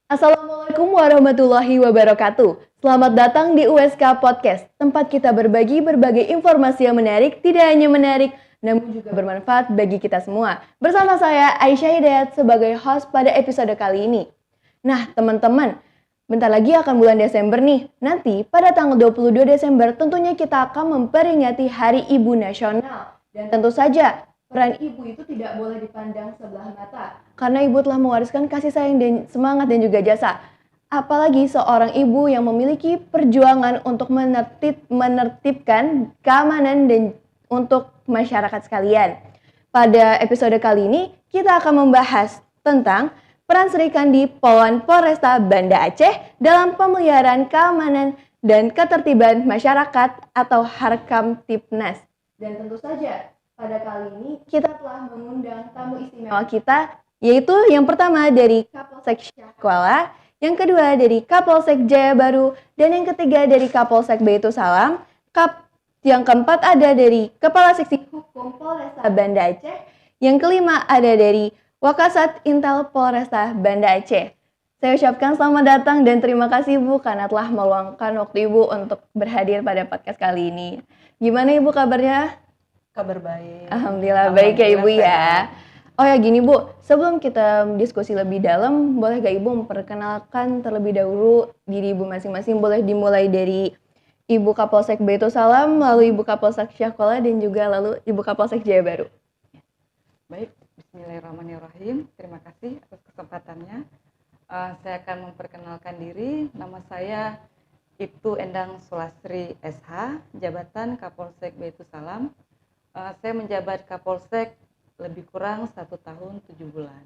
Assalamualaikum warahmatullahi wabarakatuh. Selamat datang di USK Podcast, tempat kita berbagi berbagai informasi yang menarik, tidak hanya menarik, namun juga bermanfaat bagi kita semua. Bersama saya Aisyah Hidayat sebagai host pada episode kali ini. Nah, teman-teman, bentar lagi akan bulan Desember nih. Nanti pada tanggal 22 Desember tentunya kita akan memperingati Hari Ibu Nasional. Dan tentu saja, peran ibu itu tidak boleh dipandang sebelah mata. Karena ibu telah mewariskan kasih sayang dan semangat dan juga jasa. Apalagi seorang ibu yang memiliki perjuangan untuk menertibkan keamanan dan untuk masyarakat sekalian. Pada episode kali ini, kita akan membahas tentang peran Sri Kandi Polwan Polresta Banda Aceh dalam pemeliharaan keamanan dan ketertiban masyarakat atau Harkamtipnas. Dan tentu saja, pada kali ini kita telah mengundang tamu istimewa kita, yaitu yang pertama dari Kapolsek Syahkuala, yang kedua dari Kapolsek Jaya Baru, dan yang ketiga dari Kapolsek Baitu Salam. Yang keempat ada dari Kepala Seksi Hukum Polresta Banda Aceh. Yang kelima ada dari Wakasat Intel Polresta Banda Aceh. Saya ucapkan selamat datang dan terima kasih Ibu karena telah meluangkan waktu Ibu untuk berhadir pada podcast kali ini. Gimana Ibu kabarnya? Kabar baik. Alhamdulillah baik ya Ibu ya. Oh ya gini Bu, sebelum kita diskusi lebih dalam, boleh gak Ibu memperkenalkan terlebih dahulu diri Ibu masing-masing? Boleh dimulai dari Ibu Kapolsek Baitu Salam, lalu Ibu Kapolsek Syahkuala, dan juga lalu Ibu Kapolsek Jaya Baru. Baik, bismillahirrahmanirrahim. Terima kasih atas kesempatannya. Saya akan memperkenalkan diri. Nama saya Ibtu Endang Sulastri SH, jabatan Kapolsek Baitu Salam. Saya menjabat Kapolsek lebih kurang 1 tahun 7 bulan.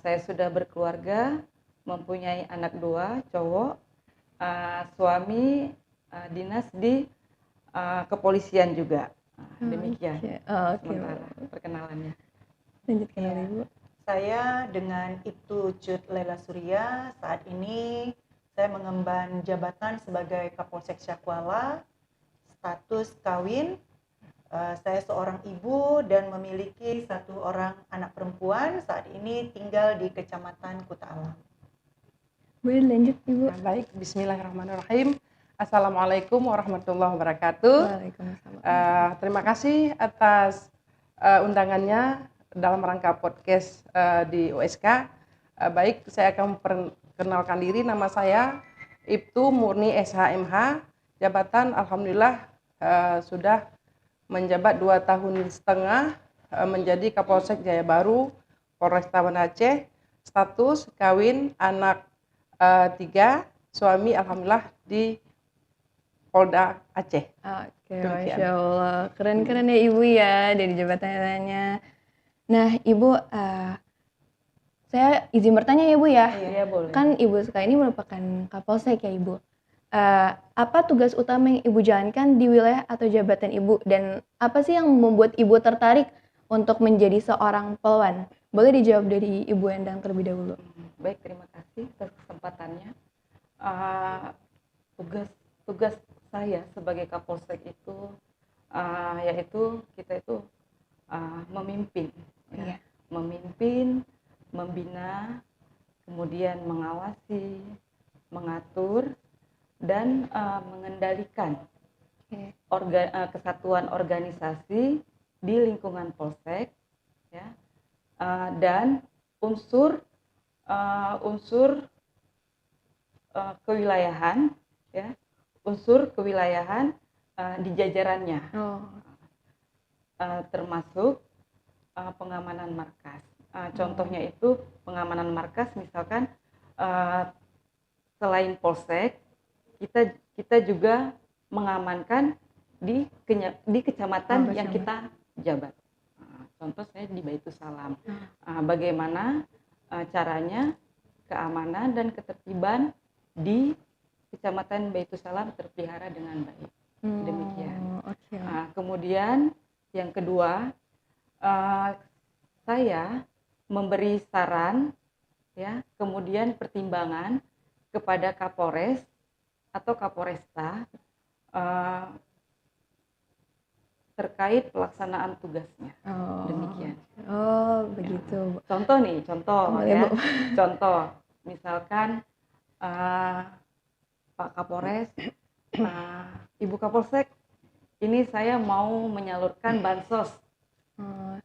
Saya sudah berkeluarga, mempunyai anak 2 cowok, suami dinas di kepolisian juga. Demikian sementara perkenalannya. Lanjutkan oleh Ibu. Saya dengan Ibtu Cut Lela Surya, saat ini saya mengemban jabatan sebagai Kapolsek Syahkuala, status kawin. Saya seorang ibu dan memiliki 1 orang anak perempuan, saat ini tinggal di Kecamatan Kuta Alam. Boleh lanjut Ibu. Nah, baik, bismillahirrahmanirrahim. Assalamualaikum warahmatullahi wabarakatuh. Waalaikumsalam. Terima kasih atas undangannya dalam rangka podcast di USK. Baik, saya akan memperkenalkan diri. Nama saya Ibtu Murni SHMH. Jabatan alhamdulillah sudah menjabat 2 tahun setengah menjadi Kapolsek Jaya Baru Polresta Banda Aceh. Status kawin, anak 3, suami alhamdulillah di Polda Aceh. Oke, Masya Allah. Keren-keren ya Ibu ya dari jabatannya. Nah Ibu, saya izin bertanya ya Ibu ya. Iya, boleh. Kan Ibu sekarang ini merupakan Kapolsek ya Ibu. Apa tugas utama yang Ibu jalankan di wilayah atau jabatan Ibu? Dan apa sih yang membuat Ibu tertarik untuk menjadi seorang polwan? Boleh dijawab dari Ibu Endang terlebih dahulu. Baik, terima kasih atas kesempatannya. Tugas saya sebagai Kapolsek itu yaitu kita itu memimpin, ya. Memimpin, membina, kemudian mengawasi, mengatur, dan mengendalikan kesatuan organisasi di lingkungan Polsek, ya, dan unsur kewilayahan, ya, unsur kewilayahan di jajarannya, termasuk pengamanan markas. Contohnya itu pengamanan markas, misalkan selain Polsek, kita juga mengamankan di kecamatan yang kita jabat. Contoh saya di Baitu Salam. Bagaimana caranya keamanan dan ketertiban di Kecamatan Baitu Salam terpelihara dengan baik. Demikian. Kemudian yang kedua, saya memberi saran, ya, kemudian pertimbangan kepada Kapolres atau Kapolresta terkait pelaksanaan tugasnya. Demikian. Oh, begitu. Contoh nih, contoh Boleh, ya. Bu. Contoh misalkan Pak Kapolres, Ibu Kapolsek, ini saya mau menyalurkan bansos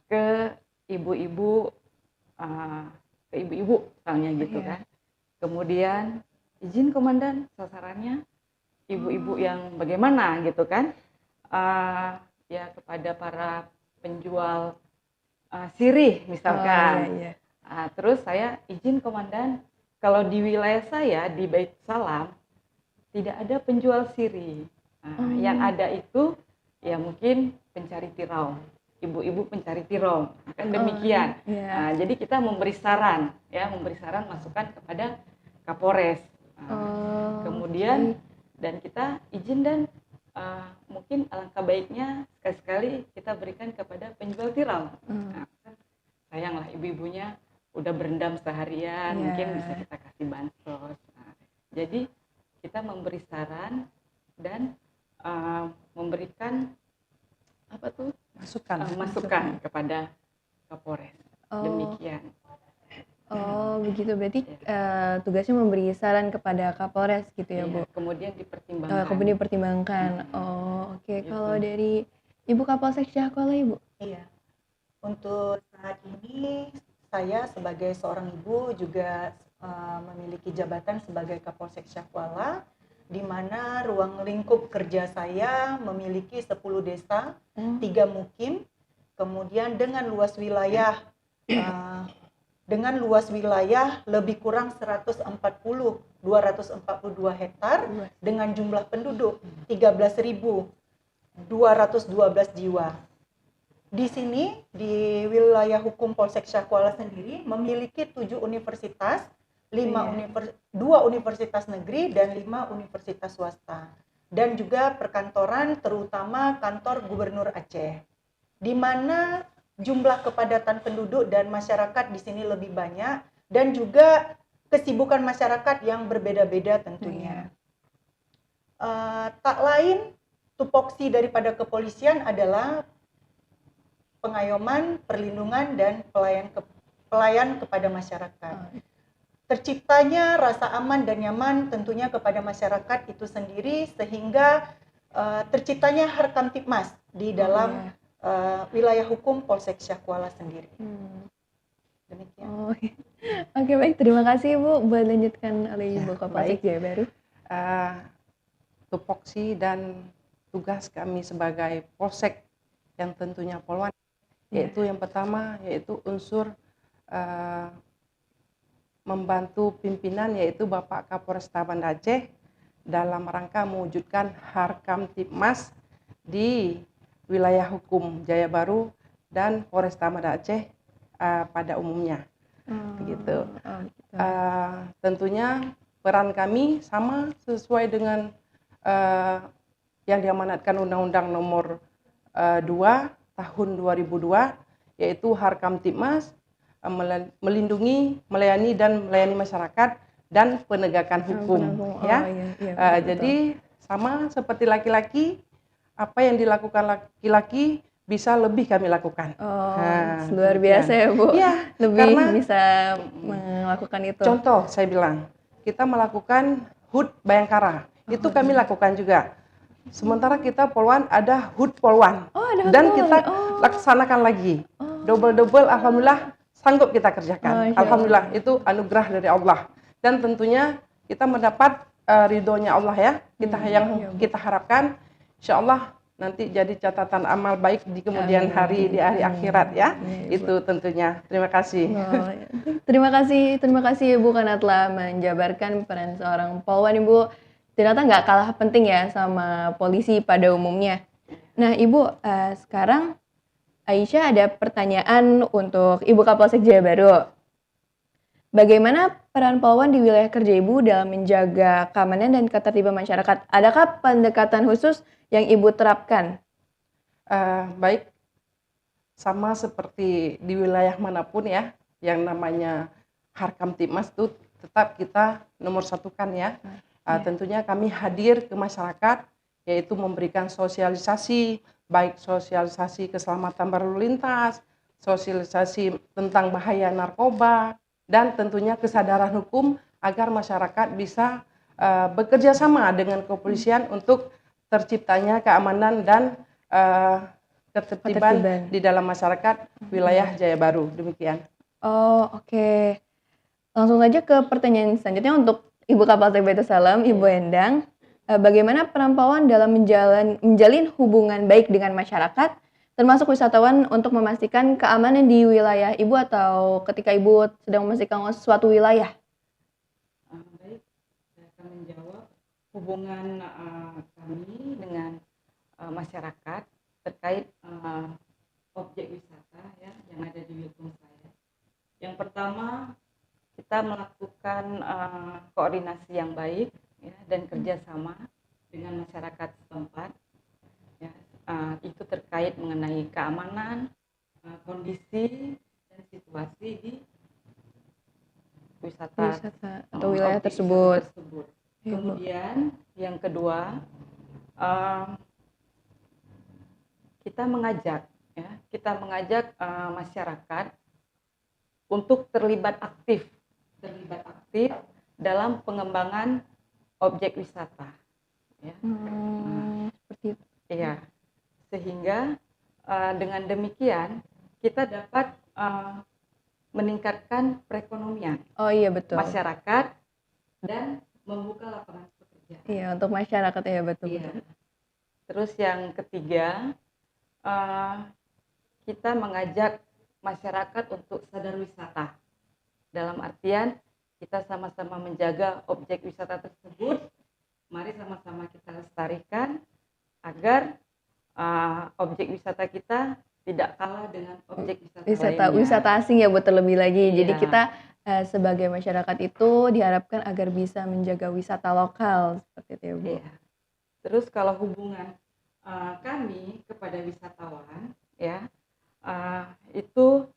ke ibu-ibu, misalnya gitu Iya. kan. Kemudian izin komandan, sasarannya ibu-ibu yang bagaimana gitu kan. Ya kepada para penjual sirih misalkan. Oh, iya. Terus saya izin komandan, kalau di wilayah saya di Bait Salam tidak ada penjual sirih. Yang ada itu ya mungkin pencari tirau, ibu-ibu pencari tirau, kan demikian. Iya. Jadi kita memberi saran, ya memberi saran masukan kepada Kapolres. Kemudian dan kita izin dan mungkin alangkah baiknya sekali-sekali kita berikan kepada penjual tirau. Sayanglah ibu-ibunya udah berendam seharian, mungkin bisa kita kasih bansos. Jadi kita memberi saran dan memberikan masukan kepada Kapolres. Demikian. Oh begitu, berarti tugasnya memberi saran kepada Kapolres gitu ya, Bu? Kemudian dipertimbangkan. Kemudian dipertimbangkan. Oh oke. Gitu. Kalau dari Ibu Kapolsek Syahkuala, Ibu? Iya. Untuk saat ini saya sebagai seorang ibu juga memiliki jabatan sebagai Kapolsek Syahkuala, di mana ruang lingkup kerja saya memiliki 10 desa, 3 mukim, kemudian dengan luas wilayah lebih kurang 242 hektar dengan jumlah penduduk 13.212 jiwa. Di sini di wilayah hukum Polsek Syahkuala sendiri memiliki 7 universitas, 2 universitas negeri dan 5 universitas swasta, dan juga perkantoran terutama kantor Gubernur Aceh, di mana jumlah kepadatan penduduk dan masyarakat di sini lebih banyak, dan juga kesibukan masyarakat yang berbeda-beda tentunya. Tak lain tupoksi daripada kepolisian adalah pengayoman, perlindungan, dan pelayan kepada masyarakat. Terciptanya rasa aman dan nyaman tentunya kepada masyarakat itu sendiri, sehingga terciptanya Harkamtibmas di dalam wilayah hukum Polsek Syahkuala sendiri. Demikian. Oke, baik, terima kasih Ibu. Buat lanjutkan oleh Ibu Kapolsek Jaya Baru. Tupoksi dan tugas kami sebagai Polsek yang tentunya Polwan, yaitu yang pertama yaitu unsur membantu pimpinan, yaitu Bapak Kapolresta Banda Aceh dalam rangka mewujudkan Harkamtibmas di wilayah hukum Jaya Baru dan Polresta Banda Aceh pada umumnya. Begitu. Tentunya peran kami sama sesuai dengan yang diamanatkan Undang-Undang Nomor 2 Tahun 2002, yaitu Harkamtibmas melindungi, melayani dan melayani masyarakat dan penegakan hukum. Jadi sama seperti laki-laki, apa yang dilakukan laki-laki bisa lebih kami lakukan. Luar biasa ya Bu. Ya, lebih karena bisa melakukan itu. Contoh saya bilang, kita melakukan HUT Bayangkara, itu kami lakukan juga. Sementara kita Polwan ada HUT Polwan, dan kita laksanakan lagi. Double-double, alhamdulillah sanggup kita kerjakan. Alhamdulillah, itu anugerah dari Allah. Dan tentunya kita mendapat ridhonya Allah ya. Kita harapkan insya Allah nanti jadi catatan amal baik di kemudian hari, di hari akhirat ya. Itu tentunya. Terima kasih. Terima kasih Ibu karena telah menjabarkan peran seorang Polwan. Ibu ternyata nggak kalah penting ya sama polisi pada umumnya. Nah Ibu, sekarang Aisyah ada pertanyaan untuk Ibu Kapolsek Jaya Baru. Bagaimana peran Polwan di wilayah kerja Ibu dalam menjaga keamanan dan ketertiban masyarakat? Adakah pendekatan khusus yang Ibu terapkan? Baik, sama seperti di wilayah manapun ya, yang namanya Harkamtibmas itu tetap kita nomor satukan ya. Tentunya kami hadir ke masyarakat, yaitu memberikan sosialisasi, baik sosialisasi keselamatan berlalu lintas, sosialisasi tentang bahaya narkoba, dan tentunya kesadaran hukum agar masyarakat bisa bekerja sama dengan kepolisian untuk terciptanya keamanan dan ketertiban di dalam masyarakat wilayah Jaya Baru. Demikian. Oh, oke. Langsung saja ke pertanyaan selanjutnya untuk Ibu Kapolsek Baitul Salam, Ibu Endang. Bagaimana perantauan dalam menjalin hubungan baik dengan masyarakat, termasuk wisatawan untuk memastikan keamanan di wilayah Ibu atau ketika Ibu sedang memastikan suatu wilayah? Baik, saya akan menjawab hubungan kami dengan masyarakat terkait objek wisata ya yang ada di wilayah saya. Yang pertama, kita melakukan koordinasi yang baik ya, dan kerjasama dengan masyarakat setempat. Ya, itu terkait mengenai keamanan, kondisi dan situasi di wisata atau wilayah objek tersebut. wisata tersebut. Kemudian yang kedua, kita mengajak masyarakat untuk terlibat aktif dalam pengembangan objek wisata. Ya. Seperti itu. Iya, sehingga dengan demikian kita dapat meningkatkan perekonomian masyarakat dan membuka lapangan pekerjaan. Iya, untuk masyarakat ya betul. Terus yang ketiga, kita mengajak masyarakat untuk sadar wisata. Dalam artian kita sama-sama menjaga objek wisata tersebut. Mari sama-sama kita lestarikan agar objek wisata kita tidak kalah dengan objek wisata lainnya. Wisata asing ya buat terlebih lagi. Jadi kita sebagai masyarakat itu diharapkan agar bisa menjaga wisata lokal seperti itu ya Bu. Iya. Terus kalau hubungan kami kepada wisatawan ya itu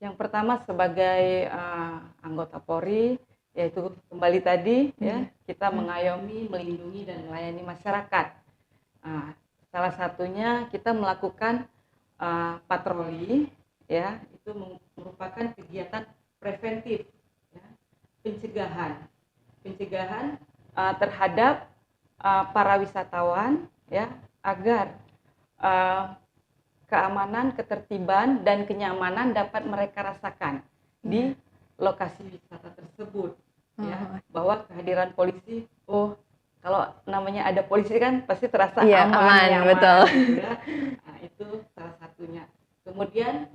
yang pertama sebagai anggota Polri, yaitu kembali tadi ya kita mengayomi, melindungi dan melayani masyarakat. Salah satunya kita melakukan patroli ya, itu merupakan kegiatan preventif ya, pencegahan terhadap para wisatawan ya, agar keamanan, ketertiban dan kenyamanan dapat mereka rasakan di lokasi wisata tersebut ya, bahwa kehadiran polisi, kalau namanya ada polisi kan pasti terasa aman, nyaman, betul. Ya. Nah, itu salah satunya. Kemudian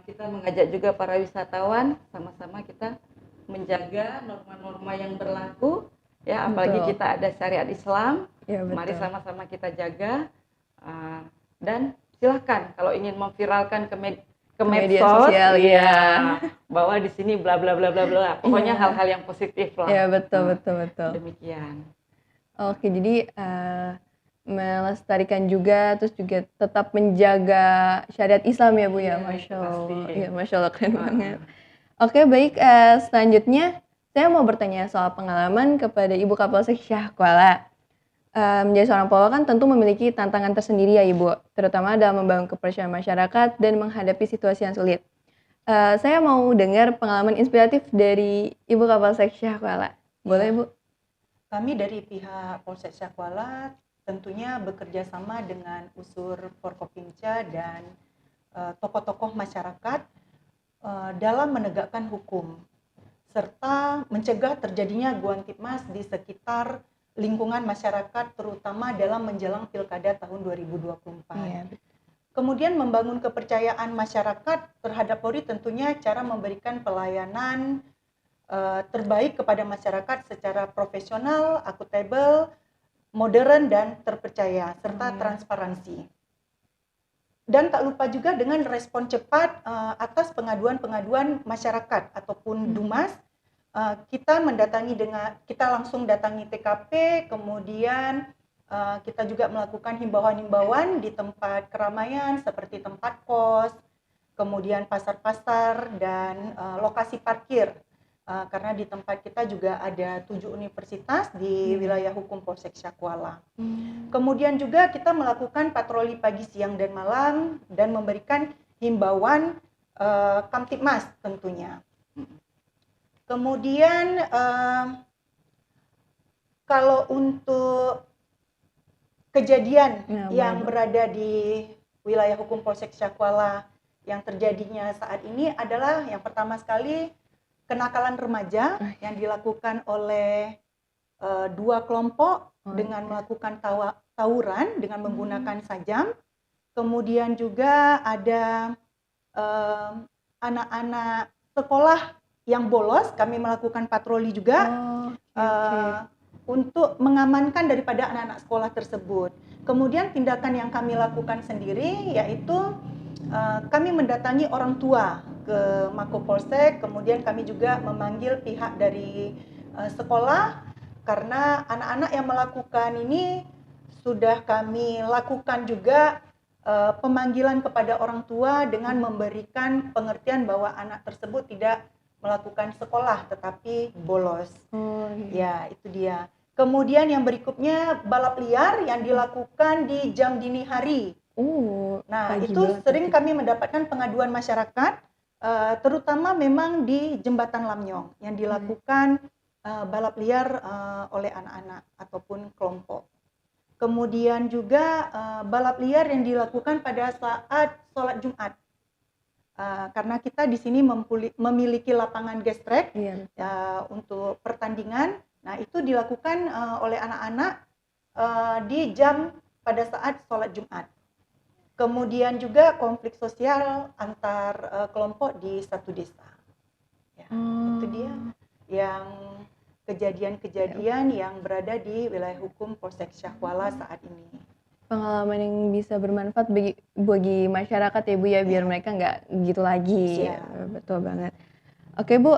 kita mengajak juga para wisatawan sama-sama kita menjaga norma-norma yang berlaku ya, apalagi kita ada syariat Islam. Ya, mari sama-sama kita jaga dan silahkan kalau ingin memviralkan ke media medsos sosial ya, bahwa di sini bla bla bla bla bla, pokoknya hal-hal yang positif lah. Ya betul. Demikian. Oke, jadi melestarikan juga, terus juga tetap menjaga syariat Islam ya Bu ya, Masya Allah. Ya, Masya Allah, keren banget. Oke, baik, selanjutnya saya mau bertanya soal pengalaman kepada Ibu Kapolsek Syahkuala. Menjadi seorang Polwan kan tentu memiliki tantangan tersendiri ya Ibu, terutama dalam membangun kepercayaan masyarakat dan menghadapi situasi yang sulit. Saya mau dengar pengalaman inspiratif dari Ibu Kapolsek Syahkuala. Boleh Bu? Kami dari pihak Polsek Syahkuala tentunya bekerja sama dengan unsur Forkopimda dan tokoh-tokoh masyarakat dalam menegakkan hukum serta mencegah terjadinya guantipmas di sekitar lingkungan masyarakat, terutama dalam menjelang Pilkada tahun 2024. Iya. Kemudian membangun kepercayaan masyarakat terhadap Polri tentunya cara memberikan pelayanan terbaik kepada masyarakat secara profesional, akuntabel, modern dan terpercaya serta transparansi. Dan tak lupa juga dengan respon cepat atas pengaduan-pengaduan masyarakat ataupun Dumas. Kita langsung datangi TKP, kemudian kita juga melakukan himbauan-himbauan di tempat keramaian seperti tempat kos, kemudian pasar-pasar dan lokasi parkir. Karena di tempat kita juga ada 7 universitas di wilayah hukum Polsek Syahkuala. Kemudian juga kita melakukan patroli pagi, siang, dan malam dan memberikan himbauan Kamtibmas tentunya. Kemudian kalau untuk kejadian yang berada di wilayah hukum Polsek Syakuala yang terjadinya saat ini adalah yang pertama sekali kenakalan remaja yang dilakukan oleh dua kelompok dengan melakukan tawuran dengan menggunakan sajam. Kemudian juga ada anak-anak sekolah yang bolos, kami melakukan patroli juga untuk mengamankan daripada anak-anak sekolah tersebut. Kemudian tindakan yang kami lakukan sendiri yaitu kami mendatangi orang tua ke Mako Polsek, kemudian kami juga memanggil pihak dari sekolah karena anak-anak yang melakukan ini sudah kami lakukan juga pemanggilan kepada orang tua dengan memberikan pengertian bahwa anak tersebut tidak melakukan sekolah tetapi bolos. Ya, itu dia. Kemudian yang berikutnya balap liar yang dilakukan di jam dini hari. Nah, itu sering kami mendapatkan pengaduan masyarakat, terutama memang di Jembatan Lamnyong yang dilakukan balap liar oleh anak-anak ataupun kelompok. Kemudian juga balap liar yang dilakukan pada saat sholat Jumat. Karena kita di sini memiliki lapangan gestrek untuk pertandingan. Nah, itu dilakukan oleh anak-anak di jam pada saat sholat Jumat. Kemudian juga konflik sosial antar kelompok di satu desa. Ya, itu dia yang kejadian-kejadian yang berada di wilayah hukum Polsek Syakuala saat ini. Pengalaman yang bisa bermanfaat bagi masyarakat ya Bu ya, biar mereka nggak gitu lagi. Betul banget. Oke Bu,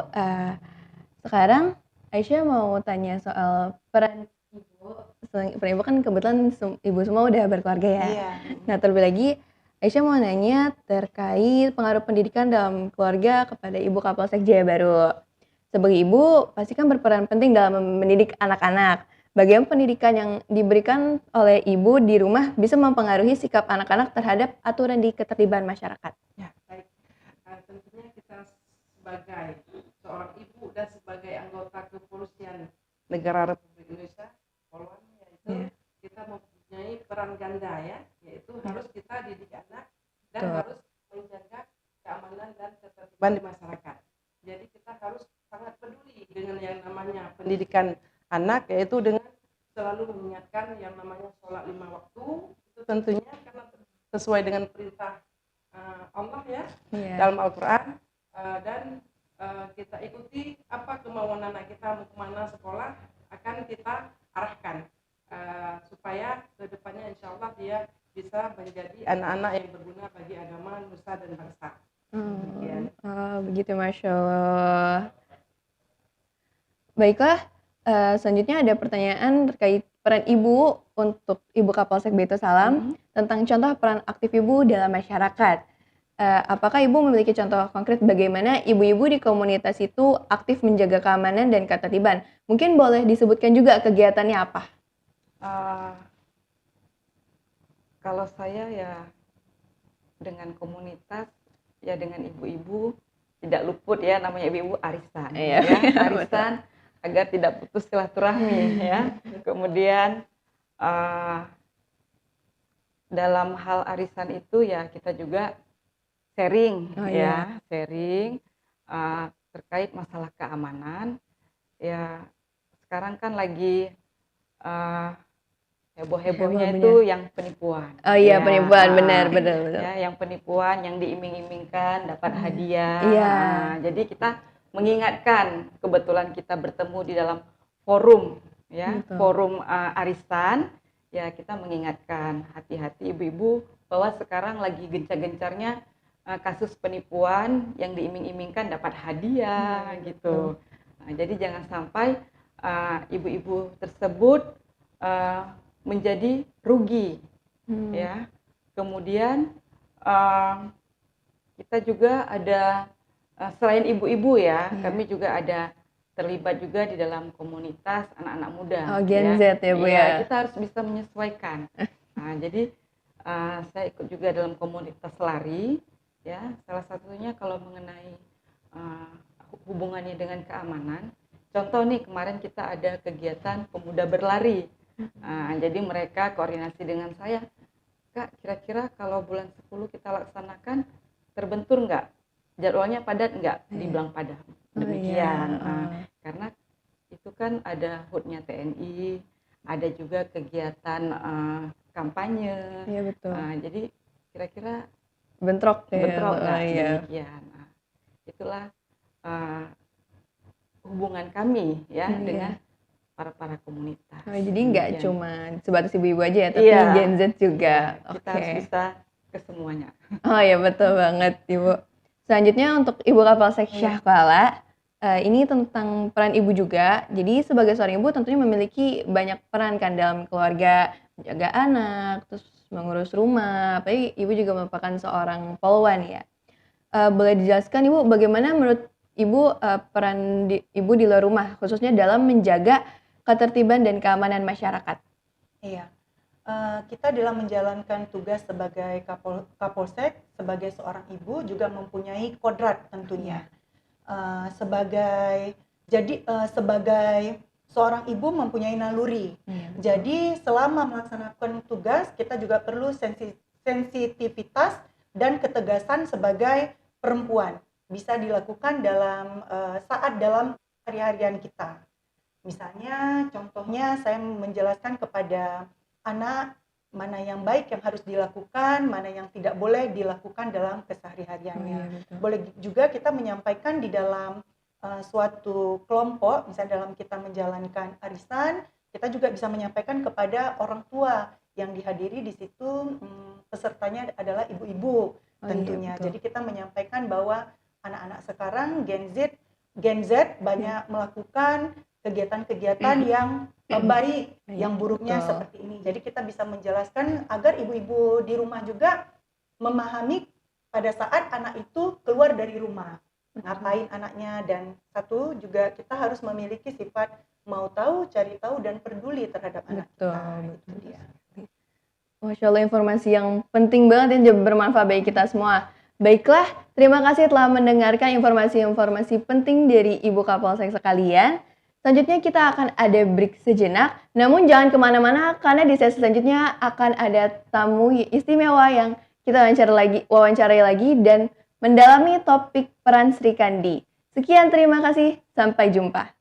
sekarang Aisyah mau tanya soal peran Ibu. Peran Ibu kan kebetulan Ibu semua udah berkeluarga ya. Nah, terlebih lagi Aisyah mau nanya terkait pengaruh pendidikan dalam keluarga kepada Ibu Kapolsek Jaya Baru. Sebagai ibu, pasti kan berperan penting dalam mendidik anak-anak. Bagaimana pendidikan yang diberikan oleh ibu di rumah bisa mempengaruhi sikap anak-anak terhadap aturan di ketertiban masyarakat? Ya, baik. Tentunya kita sebagai seorang ibu dan sebagai anggota kepolisian negara Republik Indonesia, Polwan, yaitu kita mempunyai peran ganda ya, yaitu harus kita didik anak dan harus menjaga keamanan dan ketertiban di masyarakat. Jadi kita harus sangat peduli dengan yang namanya pendidikan anak, yaitu dengan selalu mengingatkan yang namanya sholat 5 waktu, itu tentunya karena sesuai dengan perintah Allah ya dalam Al-Quran, dan kita ikuti apa kemauan anak kita mau kemana sekolah akan kita arahkan supaya kedepannya insya Allah dia bisa menjadi anak-anak yang berguna bagi agama, nusa dan bangsa. Begitu, Masya Allah. Baiklah, selanjutnya ada pertanyaan terkait peran Ibu untuk Ibu Kapolsek Baitul Salam tentang contoh peran aktif Ibu dalam masyarakat. Apakah Ibu memiliki contoh konkret bagaimana ibu-ibu di komunitas itu aktif menjaga keamanan dan ketertiban? Mungkin boleh disebutkan juga kegiatannya apa? Kalau saya ya dengan komunitas, ya dengan ibu-ibu tidak luput ya namanya ibu-ibu arisan, ya arisan agar tidak putus silaturahmi ya. Kemudian dalam hal arisan itu ya kita juga sharing sharing terkait masalah keamanan. Ya sekarang kan lagi heboh-hebohnya itu yang penipuan. Penipuan, benar. Ya, yang penipuan, yang diiming-imingkan dapat hadiah. Jadi kita mengingatkan, kebetulan kita bertemu di dalam forum, ya, forum arisan, ya kita mengingatkan hati-hati ibu-ibu bahwa sekarang lagi gencar-gencarnya kasus penipuan yang diiming-imingkan dapat hadiah, gitu. Nah, jadi jangan sampai ibu-ibu tersebut menjadi rugi, ya. Kemudian kita juga ada selain ibu-ibu ya, kami juga ada terlibat juga di dalam komunitas anak-anak muda. Gen Z ya Bu ya. Kita harus bisa menyesuaikan. Nah, jadi saya ikut juga dalam komunitas lari, ya. Salah satunya kalau mengenai hubungannya dengan keamanan. Contoh nih, kemarin kita ada kegiatan pemuda berlari. Jadi mereka koordinasi dengan saya, Kak, kira-kira kalau bulan 10 kita laksanakan, terbentur nggak? Jadwalnya padat nggak? Dibilang padat. Demikian. Karena itu kan ada HUT-nya TNI, ada juga kegiatan kampanye. Iya betul. Jadi kira-kira Bentrok nggak? Iya. Demikian. Itulah hubungan kami ya dengan para komunitas. Jadi nggak cuma sebatas ibu-ibu aja ya, tapi Gen Z juga. Kita harus bisa ke semuanya. Oh ya, betul banget Ibu. Selanjutnya untuk Ibu Kapolsek Syahkuala, ini tentang peran ibu juga. Jadi sebagai seorang ibu tentunya memiliki banyak peran kan dalam keluarga, menjaga anak, terus mengurus rumah. Apalagi ibu juga merupakan seorang polwan ya. Boleh dijelaskan Ibu bagaimana menurut Ibu peran ibu di luar rumah, khususnya dalam menjaga ketertiban dan keamanan masyarakat? Iya, kita dalam menjalankan tugas sebagai Kapolsek, sebagai seorang ibu juga mempunyai kodrat tentunya. Sebagai seorang ibu mempunyai naluri. Jadi selama melaksanakan tugas kita juga perlu sensitivitas dan ketegasan sebagai perempuan. Bisa dilakukan dalam hari-harian kita. Misalnya, contohnya saya menjelaskan kepada anak mana yang baik yang harus dilakukan, mana yang tidak boleh dilakukan dalam kesehari-hariannya. Boleh juga kita menyampaikan di dalam suatu kelompok, misalnya dalam kita menjalankan arisan, kita juga bisa menyampaikan kepada orang tua yang dihadiri di situ, pesertanya adalah ibu-ibu tentunya. Jadi kita menyampaikan bahwa anak-anak sekarang Gen Z banyak melakukan kegiatan-kegiatan yang baik, yang buruknya seperti ini. Jadi kita bisa menjelaskan agar ibu-ibu di rumah juga memahami pada saat anak itu keluar dari rumah, ngapain anaknya, dan satu juga kita harus memiliki sifat mau tahu, cari tahu, dan peduli terhadap anak kita. Itu dia. Masya Allah, informasi yang penting banget dan bermanfaat bagi kita semua. Baiklah, terima kasih telah mendengarkan informasi-informasi penting dari Ibu Kapolsek sekalian. Selanjutnya kita akan ada break sejenak, namun jangan kemana-mana karena di sesi selanjutnya akan ada tamu istimewa yang kita wawancarai lagi dan mendalami topik peran Sri Kandi. Sekian, terima kasih, sampai jumpa.